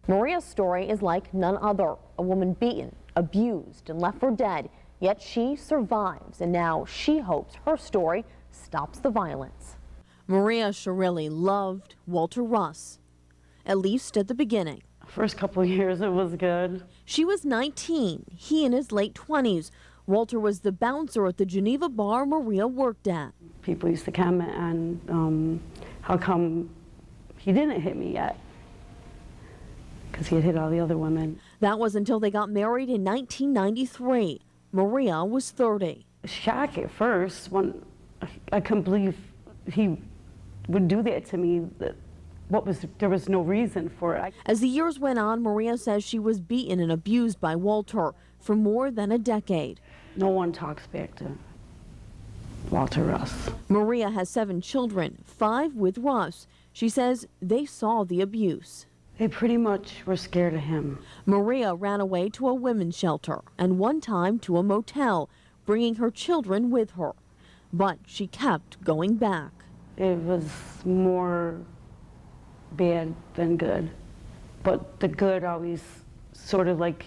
Maria's story is like none other. A woman beaten, abused, and left for dead, yet she survives, and now she hopes her story stops the violence. Maria Chiarilli loved Walter Russ, at least at the beginning. First couple of years it was good. She was 19, he in his late 20s. Walter was the bouncer at the Geneva bar Maria worked at. People used to comment on how come he didn't hit me yet, because he had hit all the other women. That was until they got married in 1993. Maria was 30. Shock at first when I couldn't believe he would do that to me. There was no reason for it. As the years went on, Maria says she was beaten and abused by Walter for more than a decade. No one talks back to Walter Russ. Maria has 7 children, 5 with Russ. She says they saw the abuse. They pretty much were scared of him. Maria ran away to a women's shelter and one time to a motel, bringing her children with her. But she kept going back. It was more bad than good. But the good always sort of like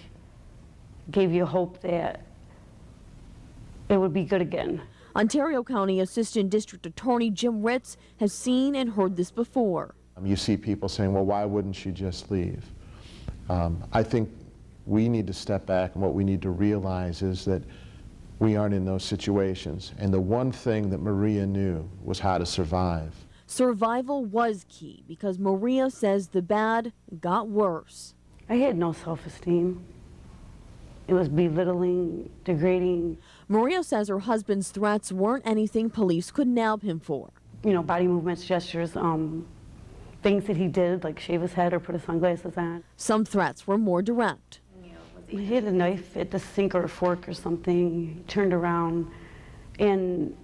gave you hope that it would be good again. Ontario County Assistant District Attorney Jim Ritz has seen and heard this before. You see people saying, well, why wouldn't she just leave? I think we need to step back, and what we need to realize is that we aren't in those situations. And the one thing that Maria knew was how to survive. Survival was key because Maria says the bad got worse. I had no self-esteem. It was belittling, degrading. Maria says her husband's threats weren't anything police could nab him for. You know, body movements, gestures, things that he did, like shave his head or put his sunglasses on. Some threats were more direct. He had a knife at the sink or a fork or something. He turned around and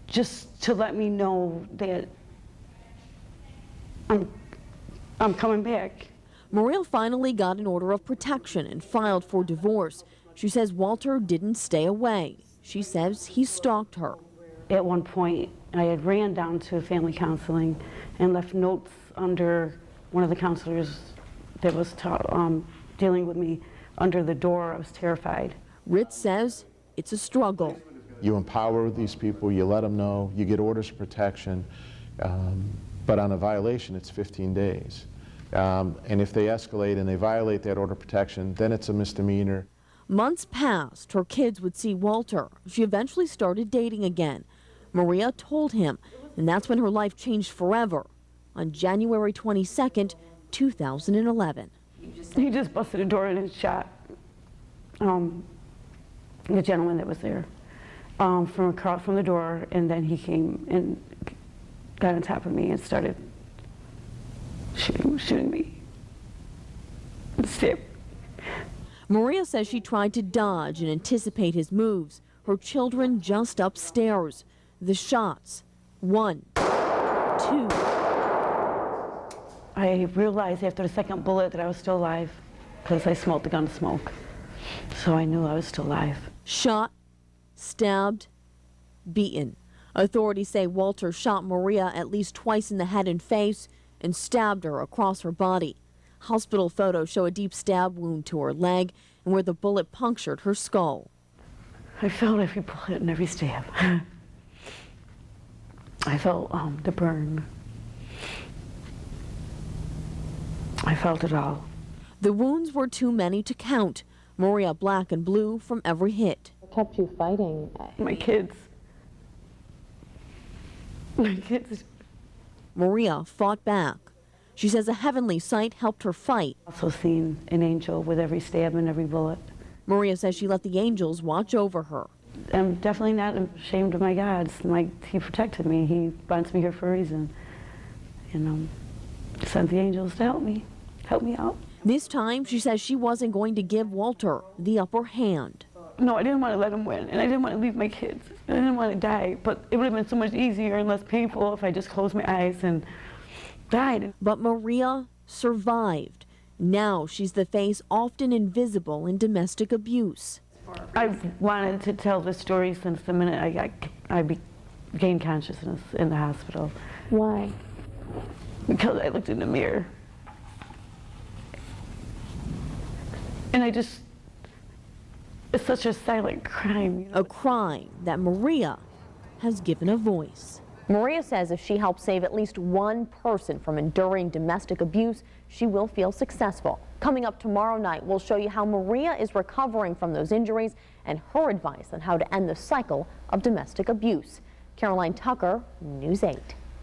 just to let me know that I'm coming back. Maria finally got an order of protection and filed for divorce. She says Walter didn't stay away. She says he stalked her. At one point, I had ran down to family counseling and left notes under one of the counselors that was dealing with me under the door. I was terrified. Ritz says it's a struggle. You empower these people, you let them know, you get orders of protection, but on a violation, it's 15 days. And if they escalate and they violate that order of protection, then it's a misdemeanor. Months passed. Her kids would see Walter. She eventually started dating again. Maria told him, and that's when her life changed forever. On January 22nd, 2011. He just busted a door in and shot the gentleman that was there from across from the door, and then he came and got on top of me and started shooting me. Maria says she tried to dodge and anticipate his moves. Her children just upstairs. The shots, 1, 2. I realized after the second bullet that I was still alive because I smelled the gun smoke. So I knew I was still alive. Shot, stabbed, beaten. Authorities say Walter shot Maria at least twice in the head and face and stabbed her across her body. Hospital photos show a deep stab wound to her leg and where the bullet punctured her skull. I felt every bullet and every stab. I felt the burn. I felt it all. The wounds were too many to count. Maria black and blue from every hit. What kept you fighting? My kids. My kids. Maria fought back. She says a heavenly sight helped her fight. Also seen an angel with every stab and every bullet. Maria says she let the angels watch over her. I'm definitely not ashamed of my God. He protected me. He wants me here for a reason. And sent the angels to help me out. This time, she says she wasn't going to give Walter the upper hand. No, I didn't want to let him win, and I didn't want to leave my kids. I didn't want to die, but it would have been so much easier and less painful if I just closed my eyes and died. But Maria survived. Now she's the face often invisible in domestic abuse. I've wanted to tell this story since the minute I gained consciousness in the hospital. Why? Because I looked in the mirror And it's such a silent crime. You know? A crime that Maria has given a voice. Maria says if she helps save at least one person from enduring domestic abuse, she will feel successful. Coming up tomorrow night, we'll show you how Maria is recovering from those injuries and her advice on how to end the cycle of domestic abuse. Caroline Tucker, News 8.